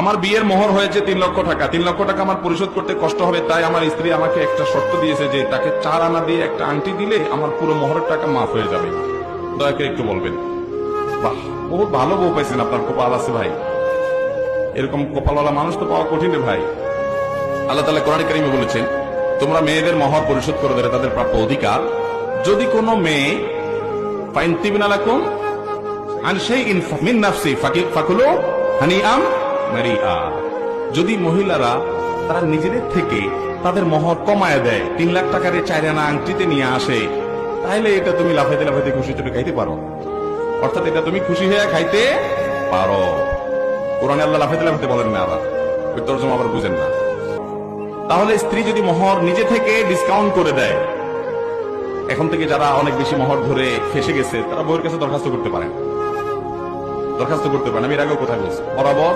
আমার বিয়ের মোহর হয়েছে 3 লক্ষ টাকা, 3 লক্ষ টাকা আমার পরিশোধ করতে কষ্ট হবে, তাই আমার স্ত্রী আমাকে একটা শর্ত দিয়েছে যে তাকে 4 আনা দিয়ে একটা আংটি দিলে আমার পুরো মোহরের টাকা মাফ হয়ে যাবে। দয়া করে একটু বলবেন। বাহ, বহুত ভালো বউ পাইছেন, আপনার কপাল আছে ভাই। এরকম কপালওয়ালা মানুষ তো পাওয়া কঠিন রে ভাই। আল্লাহ তাআলা কোরআনে কারীমে বলেছেন, তোমরা মেয়েদের মোহর পরিশোধ করে দেবে, তাদের প্রাপ্য অধিকার। যদি কোনো মেয়ে ফাইনতিবিনা লাকুম আন শাইইন মিন নাফসি ফাকুলু হানিআম মারিআ, যদি মহিলারা তারা নিজেদের থেকে তাদের মোহর কমায় দেয়, 3 লাখ টাকার 4 আনা আংটিতে নিয়ে আসে, তাহলে এটা তুমি লাফাইতে লাফাইতে খুশি চলে খাইতে পারো। অর্থাৎ এটা তুমি খুশি হয়ে খাইতে পারো। কোরআনে আল্লাহ লাফাইতে লাফাইতে বলেন না, আবার ওই তরজমা আবার বুঝেন না। তাহলে স্ত্রী যদি মোহর নিজে থেকে ডিসকাউন্ট করে দেয়, এখন থেকে যারা অনেক বেশি মোহর ধরে ফেসে গেছে তারা বউয়ের কাছে দরখাস্ত করতে পারেন। আমি এর আগেও কোথায় বলছি, বরাবর